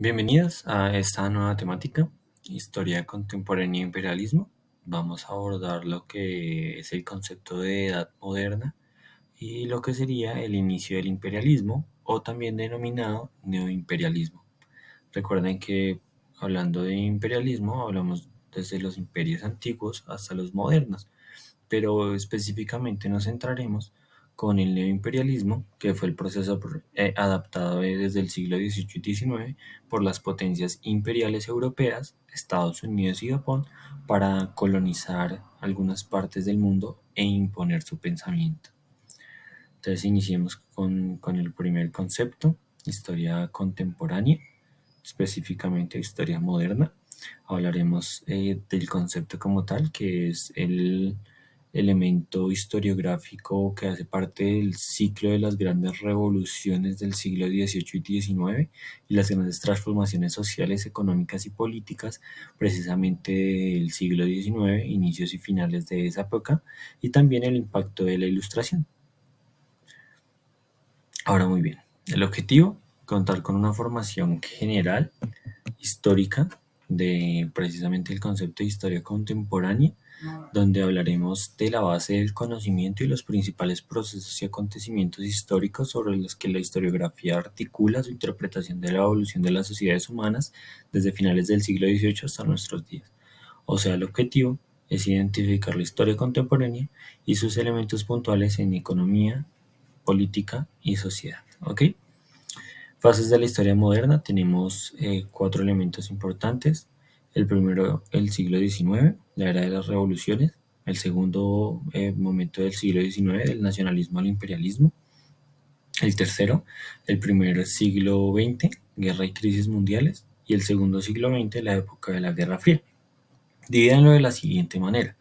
Bienvenidos a esta nueva temática, historia contemporánea e imperialismo. Vamos a abordar lo que es el concepto de edad moderna y lo que sería el inicio del imperialismo o también denominado neoimperialismo. Recuerden que hablando de imperialismo hablamos desde los imperios antiguos hasta los modernos, pero específicamente nos centraremos con el neoimperialismo, que fue el proceso adaptado desde el siglo XVIII y XIX por las potencias imperiales europeas, Estados Unidos y Japón, para colonizar algunas partes del mundo e imponer su pensamiento. Entonces iniciemos con el primer concepto, historia contemporánea, específicamente historia moderna. Hablaremos del concepto como tal, que es el elemento historiográfico que hace parte del ciclo de las grandes revoluciones del siglo XVIII y XIX y las grandes transformaciones sociales, económicas y políticas precisamente del siglo XIX, inicios y finales de esa época, y también el impacto de la Ilustración. Ahora muy bien, el objetivo, contar con una formación general, histórica, de precisamente el concepto de historia contemporánea, donde hablaremos de la base del conocimiento y los principales procesos y acontecimientos históricos sobre los que la historiografía articula su interpretación de la evolución de las sociedades humanas desde finales del siglo XVIII hasta nuestros días. O sea, el objetivo es identificar la historia contemporánea y sus elementos puntuales en economía, política y sociedad. ¿Ok? Fases de la historia moderna, tenemos cuatro elementos importantes. El primero, el siglo XIX, la era de las revoluciones. El segundo momento del siglo XIX, del nacionalismo al imperialismo. El tercero, el primer siglo XX, guerra y crisis mundiales. Y el segundo siglo XX, la época de la Guerra Fría. Divídanlo de la siguiente manera.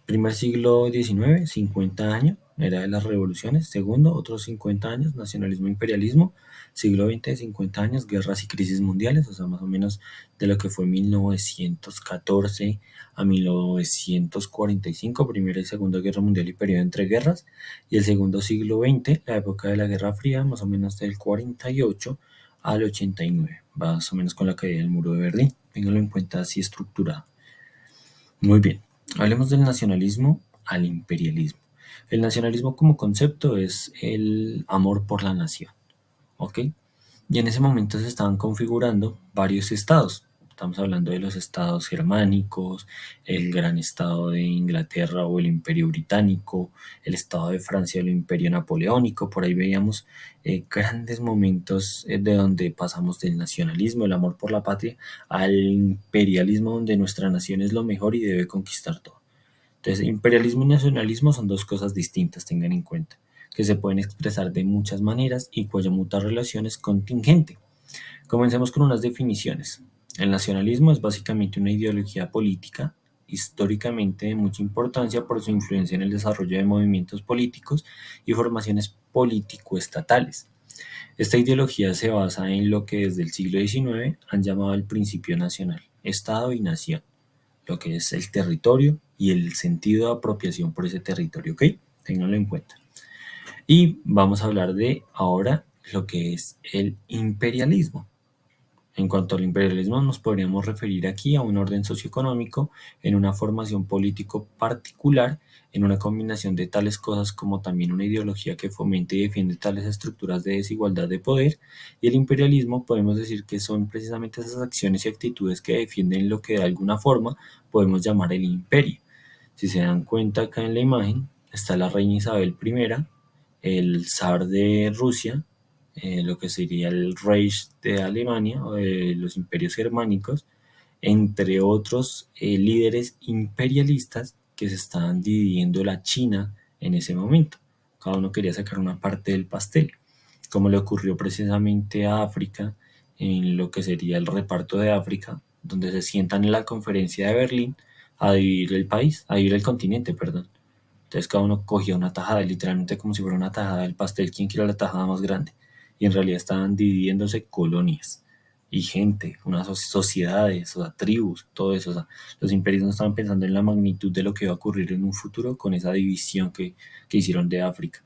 Primer siglo XIX, 50 años, era de las revoluciones. Segundo, otros 50 años, nacionalismo, imperialismo. Siglo XX, 50 años, guerras y crisis mundiales, o sea, más o menos de lo que fue 1914 a 1945, Primera y Segunda Guerra Mundial y periodo entre guerras. Y el segundo siglo XX, la época de la Guerra Fría, más o menos del 48 al 89, más o menos con la caída del muro de Berlín. Ténganlo en cuenta así estructurado. Muy bien, hablemos del nacionalismo al imperialismo. El nacionalismo como concepto es el amor por la nación, ¿ok? Y en ese momento se estaban configurando varios estados. Estamos hablando de los estados germánicos, el gran estado de Inglaterra o el imperio británico, el estado de Francia o el imperio napoleónico. Por ahí veíamos grandes momentos de donde pasamos del nacionalismo, el amor por la patria, al imperialismo donde nuestra nación es lo mejor y debe conquistar todo. Entonces, imperialismo y nacionalismo son dos cosas distintas, tengan en cuenta, que se pueden expresar de muchas maneras y cuya mutua relación es contingente. Comencemos con unas definiciones. El nacionalismo es básicamente una ideología política históricamente de mucha importancia por su influencia en el desarrollo de movimientos políticos y formaciones político-estatales. Esta ideología se basa en lo que desde el siglo XIX han llamado el principio nacional, Estado y nación, lo que es el territorio y el sentido de apropiación por ese territorio, ¿ok? Ténganlo en cuenta. Y vamos a hablar de ahora lo que es el imperialismo. En cuanto al imperialismo, nos podríamos referir aquí a un orden socioeconómico en una formación político particular, en una combinación de tales cosas como también una ideología que fomente y defiende tales estructuras de desigualdad de poder. Y el imperialismo podemos decir que son precisamente esas acciones y actitudes que defienden lo que de alguna forma podemos llamar el imperio. Si se dan cuenta acá en la imagen, está la reina Isabel I, el zar de Rusia, lo que sería el Reich de Alemania o de los imperios germánicos, entre otros líderes imperialistas que se estaban dividiendo la China en ese momento. Cada uno quería sacar una parte del pastel, como le ocurrió precisamente a África en lo que sería el reparto de África, donde se sientan en la conferencia de Berlín a dividir el país, a dividir el continente, perdón. Entonces cada uno cogía una tajada, literalmente como si fuera una tajada del pastel, ¿quién quiere la tajada más grande? Y en realidad estaban dividiéndose colonias y gente, unas sociedades, o sea, tribus, todo eso. O sea, los imperios no estaban pensando en la magnitud de lo que iba a ocurrir en un futuro con esa división que hicieron de África.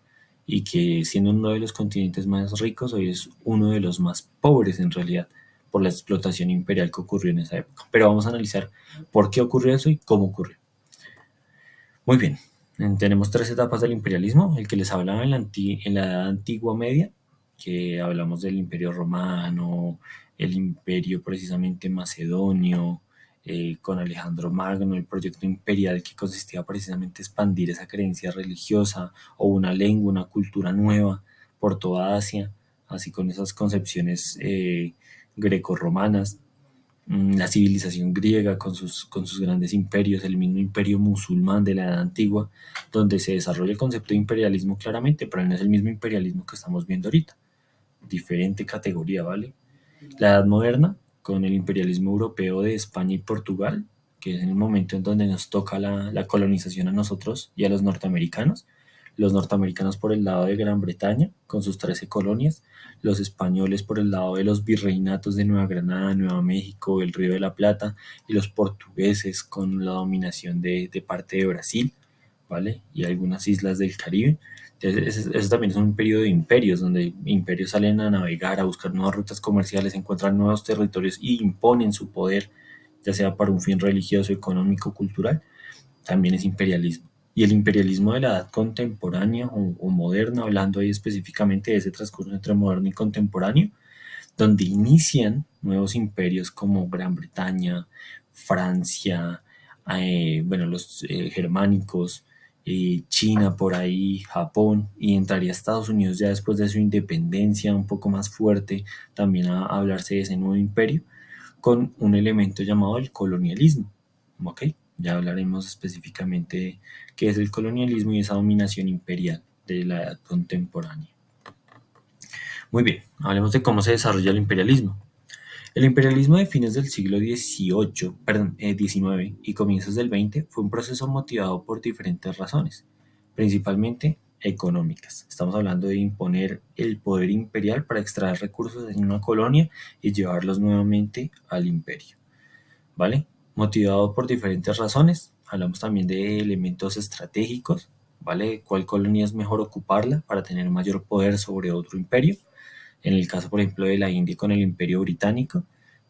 y que siendo uno de los continentes más ricos, hoy es uno de los más pobres en realidad por la explotación imperial que ocurrió en esa época. Pero vamos a analizar por qué ocurrió eso y cómo ocurrió. Muy bien, tenemos tres etapas del imperialismo, el que les hablaba en la Edad Antigua Media, que hablamos del Imperio Romano, el Imperio precisamente Macedonio, con Alejandro Magno, el proyecto imperial que consistía precisamente en expandir esa creencia religiosa o una lengua, una cultura nueva por toda Asia, así con esas concepciones grecorromanas. La civilización griega con sus grandes imperios, el mismo imperio musulmán de la Edad Antigua, donde se desarrolla el concepto de imperialismo claramente, pero no es el mismo imperialismo que estamos viendo ahorita. Diferente categoría, ¿vale? La Edad Moderna, con el imperialismo europeo de España y Portugal, que es en el momento en donde nos toca la colonización a nosotros y a los norteamericanos por el lado de Gran Bretaña, con sus 13 colonias, los españoles por el lado de los virreinatos de Nueva Granada, Nueva México, el Río de la Plata, y los portugueses con la dominación de parte de Brasil, ¿vale? Y algunas islas del Caribe. Entonces, eso también es un periodo de imperios, donde imperios salen a navegar, a buscar nuevas rutas comerciales, encuentran nuevos territorios y imponen su poder, ya sea para un fin religioso, económico, cultural, también es imperialismo. Y el imperialismo de la edad contemporánea o moderna, hablando ahí específicamente de ese transcurso entre moderno y contemporáneo, donde inician nuevos imperios como Gran Bretaña, Francia, bueno, los germánicos, China por ahí, Japón, y entraría Estados Unidos ya después de su independencia un poco más fuerte, también a hablarse de ese nuevo imperio, con un elemento llamado el colonialismo. ¿Ok? Ya hablaremos específicamente de qué es el colonialismo y esa dominación imperial de la edad contemporánea. Muy bien, hablemos de cómo se desarrolla el imperialismo. El imperialismo de fines del siglo XIX y comienzos del XX fue un proceso motivado por diferentes razones, principalmente económicas. Estamos hablando de imponer el poder imperial para extraer recursos en una colonia y llevarlos nuevamente al imperio, ¿vale? Motivado por diferentes razones. Hablamos también de elementos estratégicos, ¿vale? ¿Cuál colonia es mejor ocuparla para tener mayor poder sobre otro imperio? En el caso, por ejemplo, de la India con el Imperio Británico,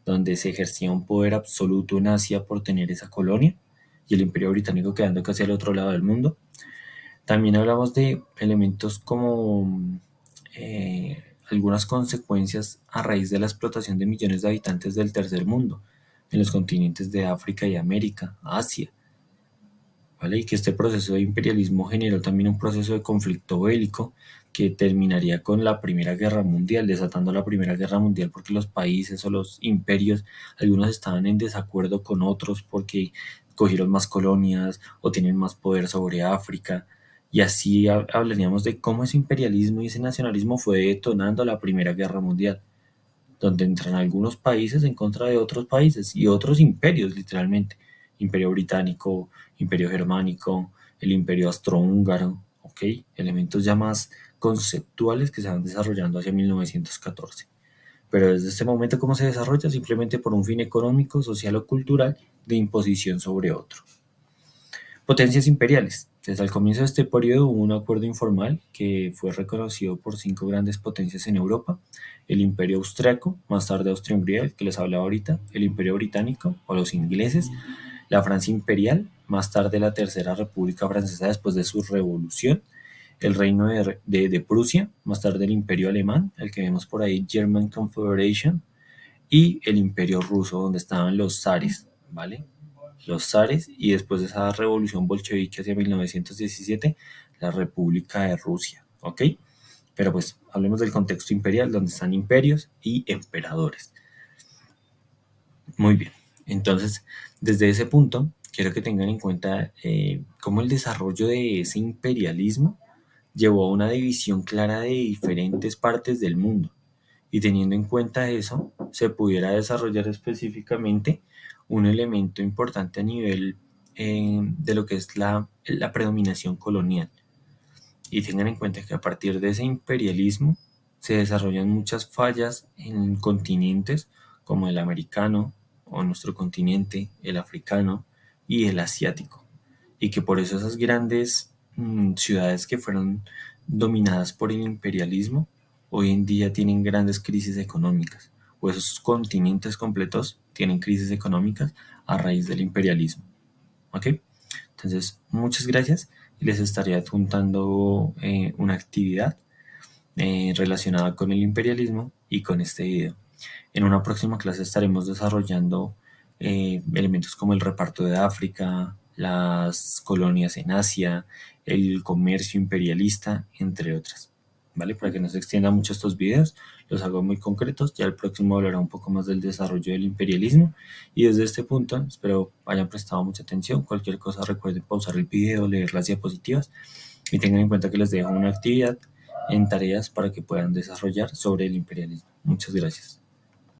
donde se ejercía un poder absoluto en Asia por tener esa colonia, y el Imperio Británico quedando casi al otro lado del mundo. También hablamos de elementos como algunas consecuencias a raíz de la explotación de millones de habitantes del tercer mundo, en los continentes de África y América, Asia, ¿vale? Y que este proceso de imperialismo generó también un proceso de conflicto bélico que terminaría con la Primera Guerra Mundial, desatando la Primera Guerra Mundial porque los países o los imperios, algunos estaban en desacuerdo con otros porque cogieron más colonias o tienen más poder sobre África. Y así hablaríamos de cómo ese imperialismo y ese nacionalismo fue detonando la Primera Guerra Mundial, donde entran algunos países en contra de otros países y otros imperios, literalmente. Imperio británico, imperio germánico, el imperio austrohúngaro, ¿ok? Elementos ya más conceptuales que se van desarrollando hacia 1914. Pero desde este momento, ¿cómo se desarrolla? Simplemente por un fin económico, social o cultural de imposición sobre otro. Potencias imperiales. Desde el comienzo de este periodo hubo un acuerdo informal que fue reconocido por 5 grandes potencias en Europa: el Imperio Austriaco, más tarde Austria-Hungría, el que les hablaba ahorita, el Imperio Británico o los ingleses, la Francia Imperial, más tarde la Tercera República Francesa después de su revolución, el Reino de Prusia, más tarde el Imperio Alemán, el que vemos por ahí, German Confederation, y el Imperio Ruso, donde estaban los zares, ¿vale? Los zares, y después de esa revolución bolchevique hacia 1917, la República de Rusia, ¿ok? Pero pues hablemos del contexto imperial, donde están imperios y emperadores. Muy bien, entonces desde ese punto quiero que tengan en cuenta cómo el desarrollo de ese imperialismo llevó a una división clara de diferentes partes del mundo, y teniendo en cuenta eso, se pudiera desarrollar específicamente un elemento importante a nivel de lo que es la predominación colonial. Y tengan en cuenta que a partir de ese imperialismo se desarrollan muchas fallas en continentes como el americano o nuestro continente, el africano y el asiático. Y que por eso esas grandes ciudades que fueron dominadas por el imperialismo hoy en día tienen grandes crisis económicas, o esos continentes completos tienen crisis económicas a raíz del imperialismo. ¿Ok? Entonces, muchas gracias y les estaré adjuntando una actividad relacionada con el imperialismo y con este video. En una próxima clase estaremos desarrollando elementos como el reparto de África, las colonias en Asia, el comercio imperialista, entre otras. ¿Vale? Para que no se extiendan mucho estos videos, los hago muy concretos. Ya el próximo hablará un poco más del desarrollo del imperialismo. Y desde este punto, espero hayan prestado mucha atención. Cualquier cosa recuerden pausar el video, leer las diapositivas y tengan en cuenta que les dejo una actividad en tareas para que puedan desarrollar sobre el imperialismo. Muchas gracias.